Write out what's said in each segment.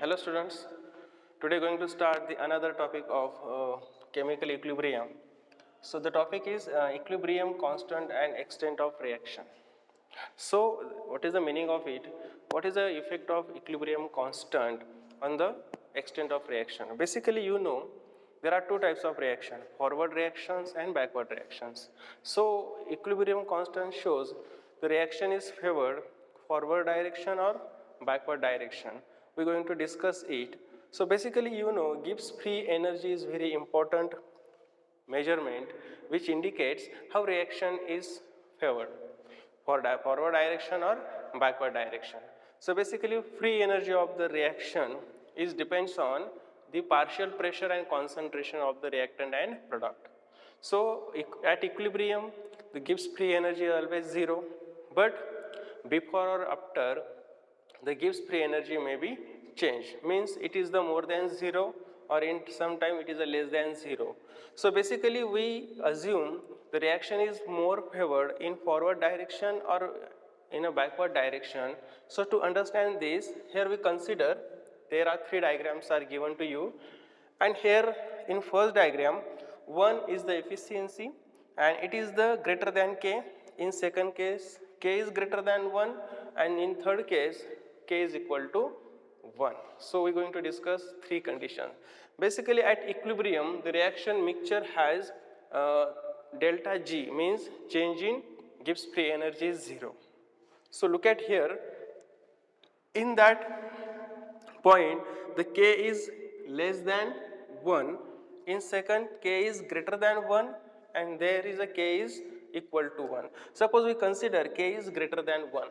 Hello students, today going to start the another topic of chemical equilibrium. So the topic is equilibrium constant and extent of reaction. So what is the meaning of it? What is the effect of equilibrium constant on the extent of reaction? Basically you know there are two types of reaction, forward reactions and backward reactions. So equilibrium constant shows the reaction is favored forward direction or backward direction. We're going to discuss it. So basically you know Gibbs free energy is very important measurement which indicates how reaction is favored for forward direction or backward direction. So basically free energy of the reaction is depends on the partial pressure and concentration of the reactant and product. So at equilibrium the Gibbs free energy is always zero, but before or after the Gibbs free energy may be changed, means it is the more than zero or in some time it is a less than zero. So basically we assume the reaction is more favored in forward direction or in a backward direction. So to understand this, here we consider there are three diagrams are given to you, and here in first diagram one is the efficiency and it is the greater than K. In second case K is greater than 1 and in third case K is equal to 1. So we are going to discuss three conditions. Basically at equilibrium the reaction mixture has delta G, means change in Gibbs free energy is 0. So look at here, in that point the K is less than 1, in second K is greater than 1 and there is a K is equal to 1. Suppose we consider K is greater than 1.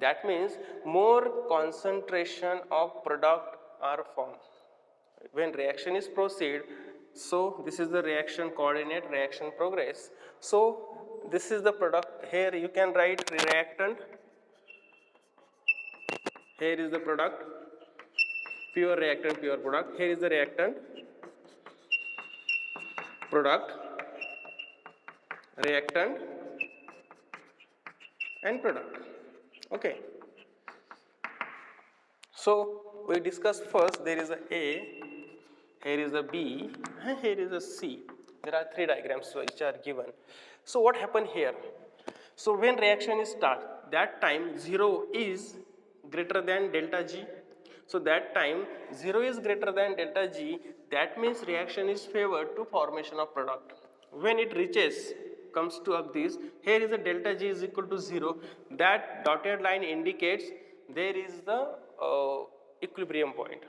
That means more concentration of product are formed. When reaction is proceed, so this is the reaction coordinate, reaction progress. So this is the product, here you can write reactant, here is the product, pure reactant, pure product, here is the reactant, product, reactant and product. Okay. So we discuss first there is a, here is a B and here is a C. There are three diagrams which are given. So what happened here? So when reaction is start, that time 0 is greater than delta G. So that time 0 is greater than delta G, that means reaction is favored to formation of product. When it reaches, comes to up this, here is a delta G is equal to 0, that dotted line indicates there is the equilibrium point.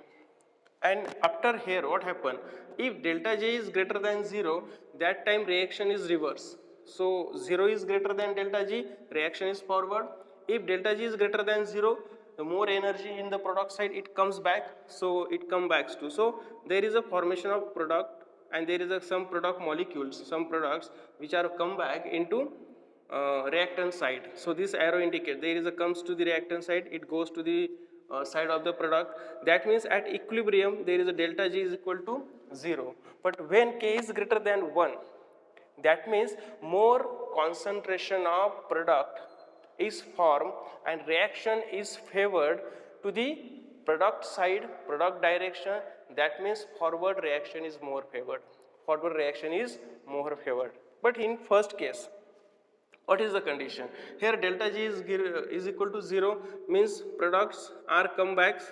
And after here what happen, if delta J is greater than 0, that time reaction is reverse. So 0 is greater than delta G, reaction is forward. If delta G is greater than 0, the more energy in the product side it comes back, so it comes back to. So there is a formation of product and there is some product molecules, some products which are come back into reactant side. So this arrow indicates there is a comes to the reactant side, it goes to the side of the product. That means at equilibrium there is a delta G is equal to 0. But when K is greater than 1, that means more concentration of product is formed and reaction is favored to the product side, product direction. That means forward reaction is more favored. Forward reaction is more favored. But in first case, what is the condition? Here delta G is equal to 0, means products are comebacks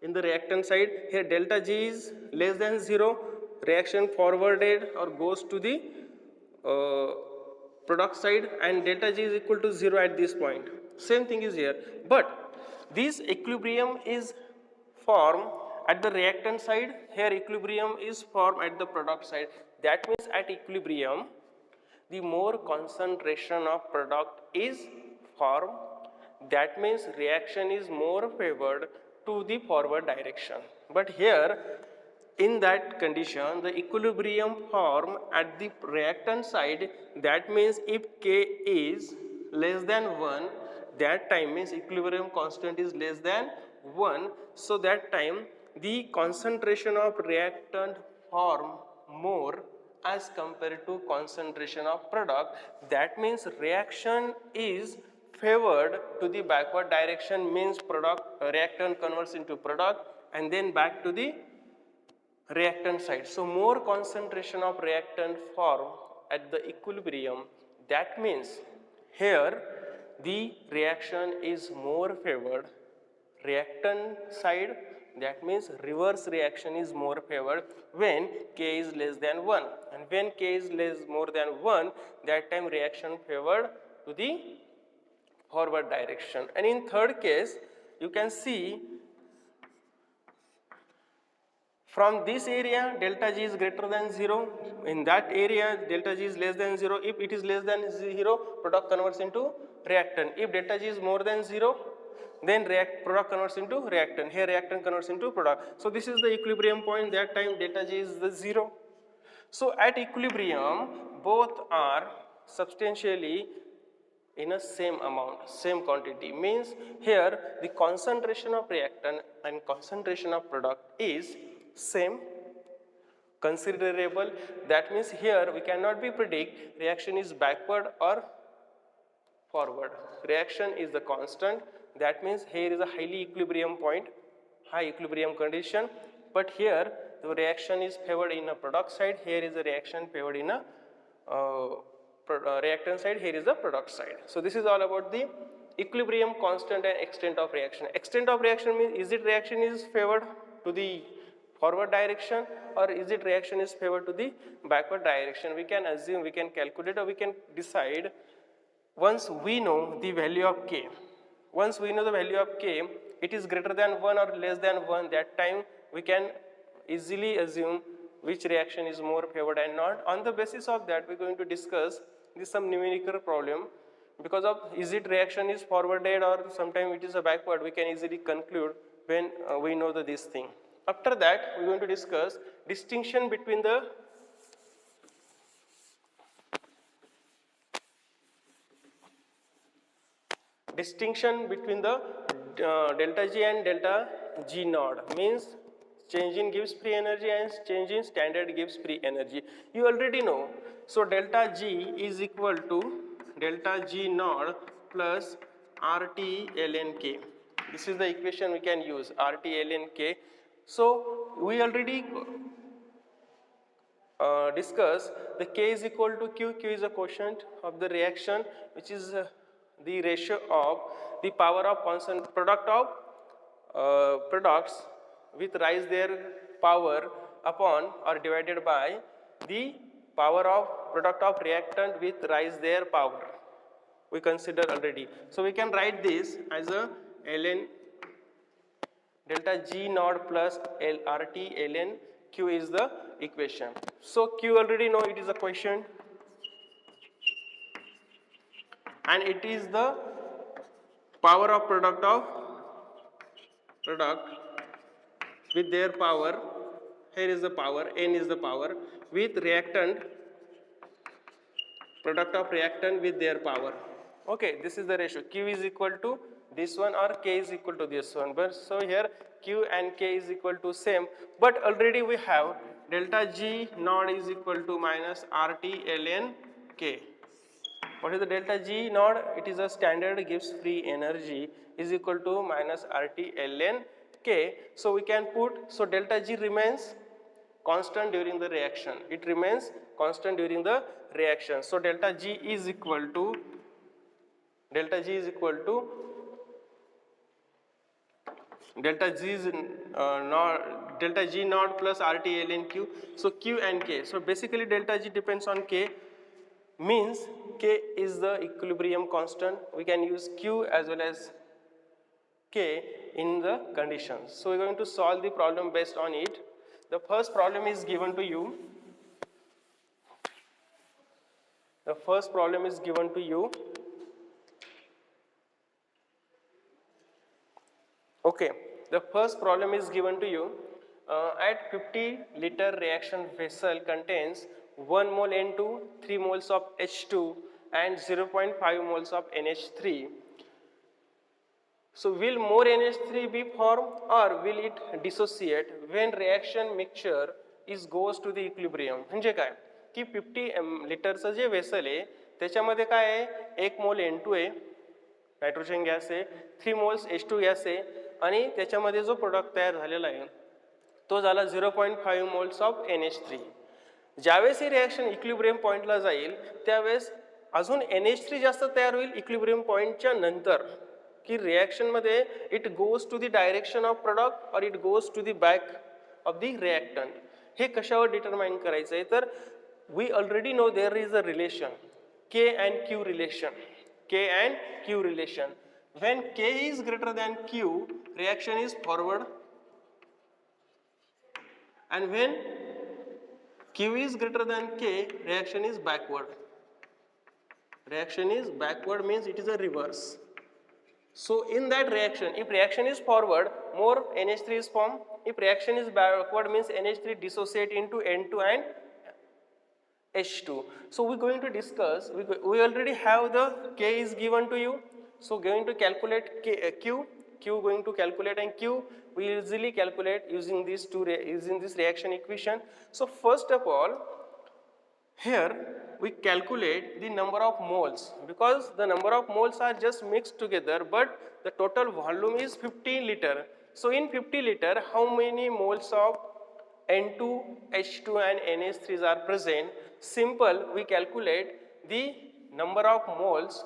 in the reactant side. Here delta G is less than 0, reaction forwarded or goes to the product side and delta G is equal to 0 at this point. Same thing is here, but this equilibrium is formed at the reactant side, here equilibrium is formed at the product side. That means at equilibrium the more concentration of product is formed, that means reaction is more favored to the forward direction. But here in that condition the equilibrium form at the reactant side, that means if K is less than 1, that time means equilibrium constant is less than 1, so that time the concentration of reactant form more as compared to concentration of product. That means reaction is favored to the backward direction means reactant converts into product and then back to the reactant side. So more concentration of reactant form at the equilibrium. That means here the reaction is more favored. Reactant side, that means reverse reaction is more favored when K is less than 1, and when K is more than 1, that time reaction favored to the forward direction. And in third case, you can see from this area delta G is greater than 0. In that area delta G is less than 0. If it is less than 0, product converts into reactant. If delta G is more than 0, then product converts into reactant. Here reactant converts into product. So this is the equilibrium point. That time delta G is the 0. So at equilibrium, both are substantially in a same amount, same quantity. Means here the concentration of reactant and concentration of product is same, considerable. That means here we cannot be predict reaction is backward or forward. Reaction is the constant. That means here is a highly equilibrium point, high equilibrium condition. But here the reaction is favored in a product side. Here is a reaction favored in a reactant side. Here is the product side. So this is all about the equilibrium constant and extent of reaction. Extent of reaction means is it reaction is favored to the forward direction or is it reaction is favored to the backward direction. We can assume, we can calculate, or we can decide once we know the value of K. Once we know the value of K, it is greater than 1 or less than 1, that time we can easily assume which reaction is more favored and not. On the basis of that, we are going to discuss this some numerical problem. Because of is it reaction is forwarded or sometime it is a backward, we can easily conclude when we know this thing. After that, we are going to discuss distinction between the delta G and delta G naught. Means change in Gibbs free energy and change in standard Gibbs free energy. You already know. So delta G is equal to delta G naught plus RT ln K. This is the equation we can use, RT ln K. So we already discuss the K is equal to Q. Q is a quotient of the reaction, which is the ratio of the power of constant product of products with rise their power upon or divided by the power of product of reactant with rise their power. We consider already. So we can write this as a ln delta G naught plus RT ln Q is the equation. So Q already know it is a quotient and it is the power of product with their power. Here is the power, N is the power, with reactant, product of reactant with their power. Okay, this is the ratio. Q is equal to this one or K is equal to this one. But so here Q and K is equal to same. But already we have delta G naught is equal to minus RT ln K. What is the delta G naught? It is a standard Gibbs free energy is equal to minus RT ln K. So we can put, so delta G remains constant during the reaction. It remains constant during the reaction. So delta G is equal to delta G naught plus RT ln Q. So Q and K. So basically delta G depends on K. Means K is the equilibrium constant. We can use Q as well as K in the conditions. So we are going to solve the problem based on it. The first problem is given to you. Okay, the first problem is given to you. At 50 liter reaction vessel contains 1 mole N2, 3 moles of H2 and 0.5 moles of NH3. So will more NH3 be formed or will it dissociate when reaction mixture goes to the equilibrium? म्हणजे काय की 50 लिटरचं जे vessel आहे त्याच्यामध्ये काय आहे 1 मोल N2 आहे nitrogen gas आहे, 3 moles H2 gas आहे आणि त्याच्यामध्ये जो प्रोडक्ट तयार झालेला आहे तो झाला 0.5 मोल्स ऑफ NH3. ज्यावेळेस ही रिॲक्शन इक्विलिब्रियम पॉईंटला जाईल त्यावेळेस अजून NH3 जास्त तयार होईल इक्विलिब्रियम पॉईंटच्या नंतर, की रिॲक्शनमध्ये it goes to the direction of product और it goes to the back of the reactant. हे कशावर डिटरमाइन करायचं आहे तर we already know there is a relation K and Q relation. K and Q relation. When K is greater than Q, reaction is forward, and when Q is greater than K, reaction is backward. Reaction is backward means it is a reverse. So in that reaction, if reaction is forward, more NH3 is formed. If reaction is backward means NH3 dissociate into N2 and H2. So we're going to discuss, we already have the K is given to you. So going to calculate Q going to calculate, and Q we easily calculate using these using this reaction equation. So first of all, here we calculate the number of moles, because the number of moles are just mixed together, but the total volume is 50 liter. So in 50 liter, how many moles of N2, H2 and NH3 are present? Simple, we calculate the number of moles.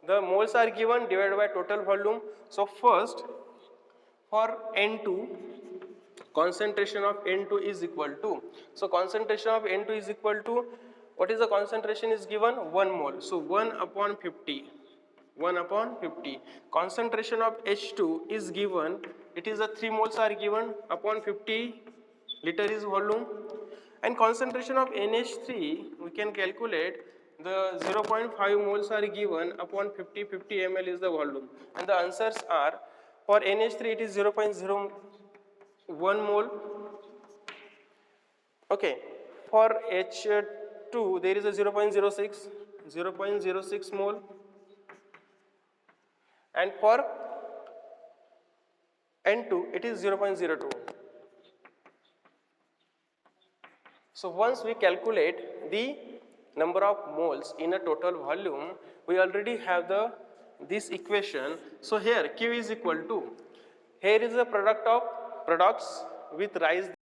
The moles are given divided by total volume. So first, for N2, concentration of N2 is equal to, so concentration of N2 is equal to, what is the concentration is given? 1 mole. So 1 upon 50. 1 upon 50. Concentration of H2 is given, it is a 3 moles are given upon 50 liter is volume, and concentration of NH3 we can calculate, the 0.5 moles are given upon 50 ml is the volume, and the answers are, for NH3 it is 0.01 mole. Okay, for H2 there is a 0.06 mole, and for N2 it is 0.02. So once we calculate the number of moles in a total volume, we already have this equation. So here Q is equal to, here is the product of products with rise